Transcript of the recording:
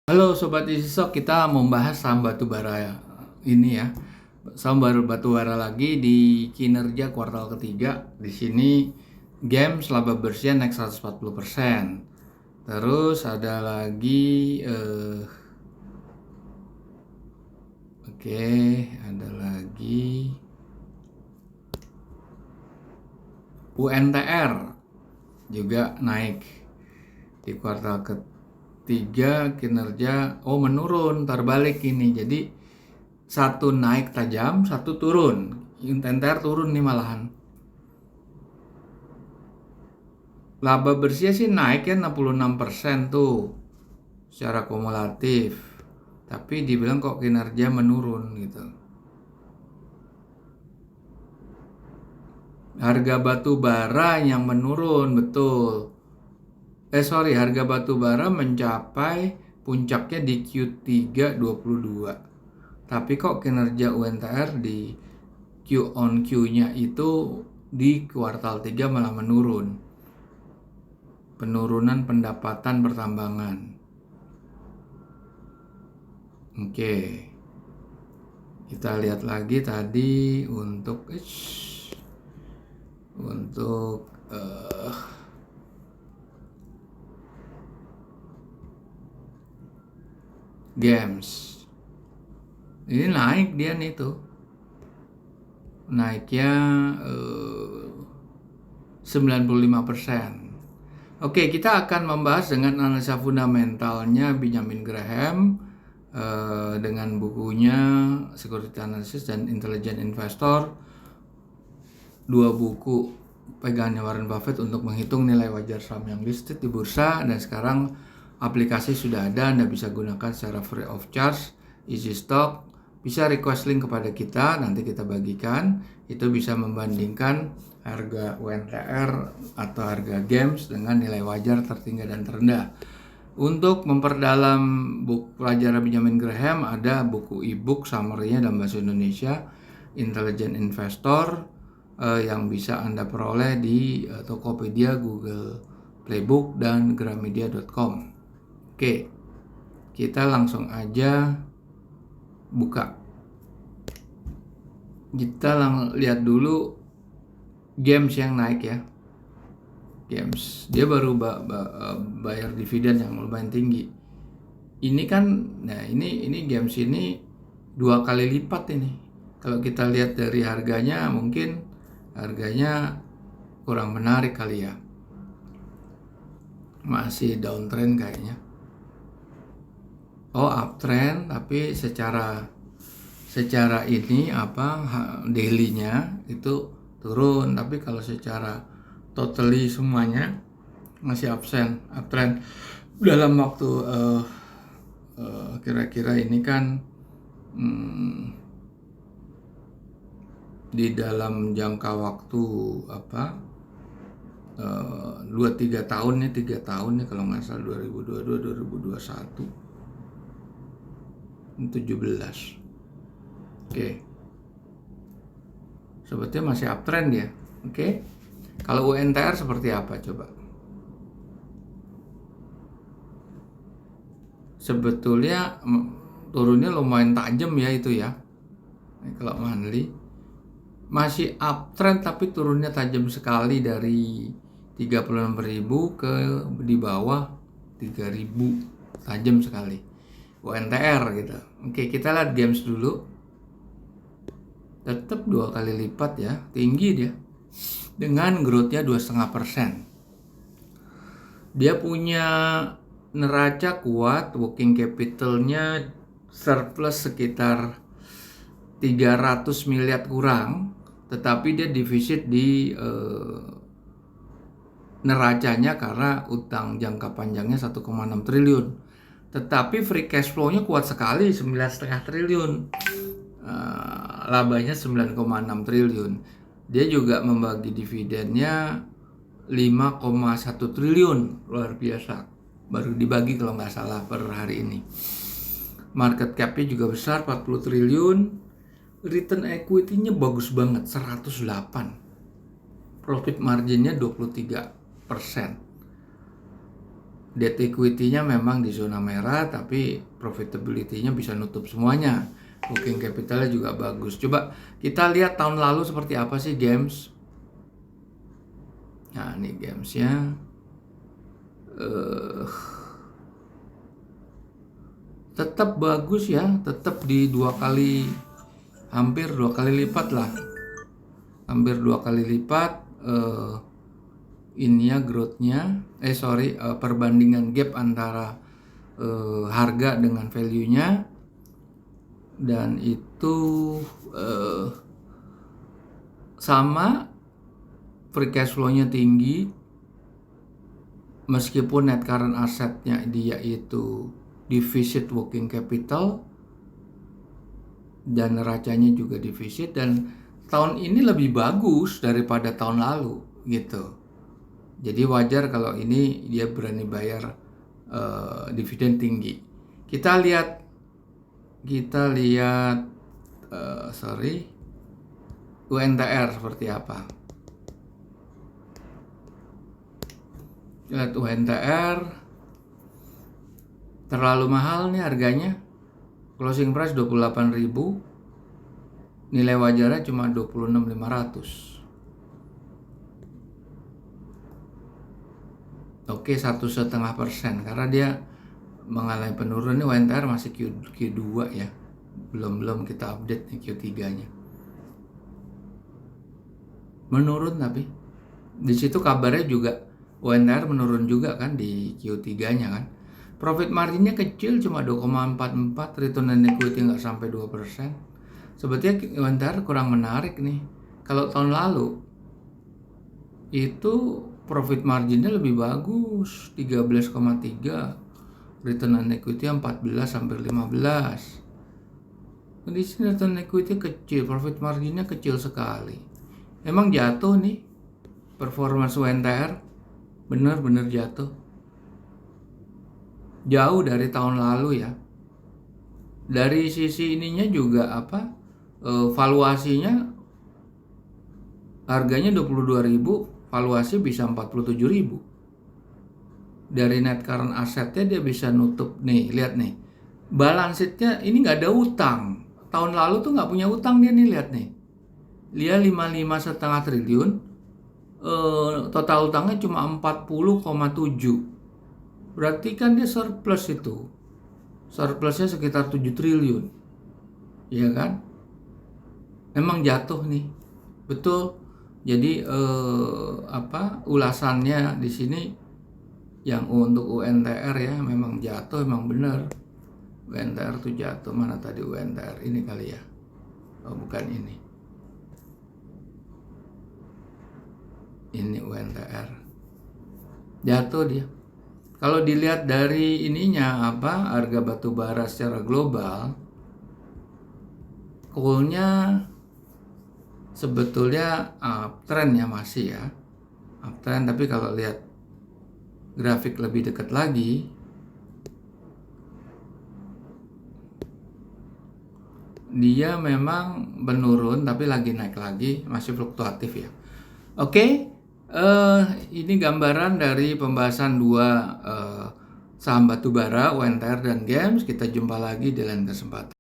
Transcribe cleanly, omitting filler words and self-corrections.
Halo Sobat Isisok, kita membahas saham batubara ini ya. Saham batubara lagi di kinerja kuartal ketiga. Di sini Games laba bersihnya naik 140%. Terus ada lagi ada lagi UNTR juga naik di kuartal ketiga. Kinerja menurun, terbalik ini. Jadi satu naik tajam, satu turun. UNTR turun nih malahan. Laba bersih sih naik ya 66% tuh secara kumulatif. Tapi dibilang kok kinerja menurun gitu. Harga batu bara yang menurun, betul. Harga batu bara mencapai puncaknya di Q3 22. Tapi kok kinerja UNTR di Q on Q-nya itu di kuartal 3 malah menurun. Penurunan pendapatan pertambangan. Kita lihat lagi tadi untuk Games. Ini naik dia nih tuh. Naiknya 95%. Kita akan membahas dengan analisa fundamentalnya Benjamin Graham dengan bukunya Security Analysis dan Intelligent Investor. Dua buku pegangannya Warren Buffett untuk menghitung nilai wajar saham yang listed di bursa, dan sekarang aplikasi sudah ada, Anda bisa gunakan secara free of charge. Easy Stock, bisa request link kepada kita, nanti kita bagikan. Itu bisa membandingkan harga UNTR atau harga Games dengan nilai wajar tertinggi dan terendah. Untuk memperdalam buku pelajaran Benjamin Graham, ada buku e-book summary-nya dalam bahasa Indonesia, Intelligent Investor, yang bisa Anda peroleh di Tokopedia, Google Playbook, dan gramedia.com. Kita langsung aja buka. Kita lihat dulu Games yang naik ya. Games dia baru bayar dividen yang lumayan tinggi. Ini kan, ini Games ini 2 kali lipat ini. Kalau kita lihat dari harganya, mungkin harganya kurang menarik kali ya. Masih downtrend kayaknya. Uptrend, tapi secara ini daily-nya itu turun, tapi kalau secara totally semuanya masih uptrend dalam waktu kira-kira ini kan di dalam jangka waktu 2-3 tahun nih, 3 tahun nih kalau nggak salah, 2022 2021 17. Sebetulnya masih uptrend ya. Kalau UNTR seperti apa coba? Sebetulnya turunnya lumayan tajam ya itu ya. Kalau Manli masih uptrend tapi turunnya tajam sekali dari 36.000 ke di bawah 3.000, tajam sekali UNTR gitu. Kita lihat Games dulu. Tetap 2 kali lipat ya, tinggi dia, dengan growth-nya 2,5%. Dia punya neraca kuat, working capital-nya surplus sekitar 300 miliar kurang, tetapi dia defisit di neracanya karena utang jangka panjangnya 1,6 triliun. Tetapi free cash flow-nya kuat sekali, 9,5 triliun. Labanya 9,6 triliun. Dia juga membagi dividennya 5,1 triliun, luar biasa. Baru dibagi kalau nggak salah per hari ini. Market cap-nya juga besar, 40 triliun. Return equity-nya bagus banget, 108. Profit margin-nya 23%. Debt equity-nya memang di zona merah, tapi profitability-nya bisa nutup semuanya. Working capital-nya juga bagus. Coba kita lihat tahun lalu seperti apa sih games. Nah, ini games-nya. Tetap bagus ya, tetap di hampir dua kali lipat lah. Hampir 2 kali lipat growth-nya, perbandingan gap antara harga dengan value-nya, dan itu sama, free cash flow-nya tinggi, meskipun net current asset-nya dia itu defisit working capital dan neracanya juga defisit, dan tahun ini lebih bagus daripada tahun lalu gitu. Jadi wajar kalau ini dia berani bayar dividen tinggi. Kita lihat UNTR seperti apa. Lihat UNTR, terlalu mahal nih harganya. Closing price 28.000, nilai wajarnya cuma 26.500. Oke, 1,5% karena dia mengalami penurunan. Ini UNTR masih Q2 ya, belum kita update nih Q3-nya. Menurun, tapi di situ kabarnya juga UNTR menurun juga kan di Q3-nya kan. Profit marginnya kecil, cuma 2,44, return on equity nggak sampai 2%. Sebetulnya UNTR kurang menarik nih. Kalau tahun lalu itu profit marginnya lebih bagus, 13,3, return on equity 14 sampai 15. Di sini return on equity kecil, profit marginnya kecil sekali. Emang jatuh nih performance UNTR, benar-benar jatuh. Jauh dari tahun lalu ya. Dari sisi ininya juga valuasinya, harganya 22.000, valuasi bisa 47.000. Dari net current assetnya dia bisa nutup nih, lihat nih. Balance sheet-nya ini nggak ada utang. Tahun lalu tuh nggak punya utang dia nih, lihat nih. Dia 55,5 triliun, total utangnya cuma 40,7. Berarti kan dia surplus itu. Surplusnya sekitar 7 triliun. Iya kan? Memang jatuh nih. Betul. Jadi ulasannya di sini yang untuk UNTR ya, memang jatuh, memang benar. UNTR tuh jatuh. Mana tadi UNTR? Ini kali ya. Oh, bukan ini. Ini UNTR. Jatuh dia. Kalau dilihat dari ininya harga batu bara secara global, coalnya sebetulnya uptrend ya, masih ya uptrend, tapi kalau lihat grafik lebih dekat lagi, dia memang menurun tapi lagi naik lagi, masih fluktuatif ya. Oke, ini gambaran dari pembahasan dua saham batubara, UNTR dan GEMS. Kita jumpa lagi di lain kesempatan.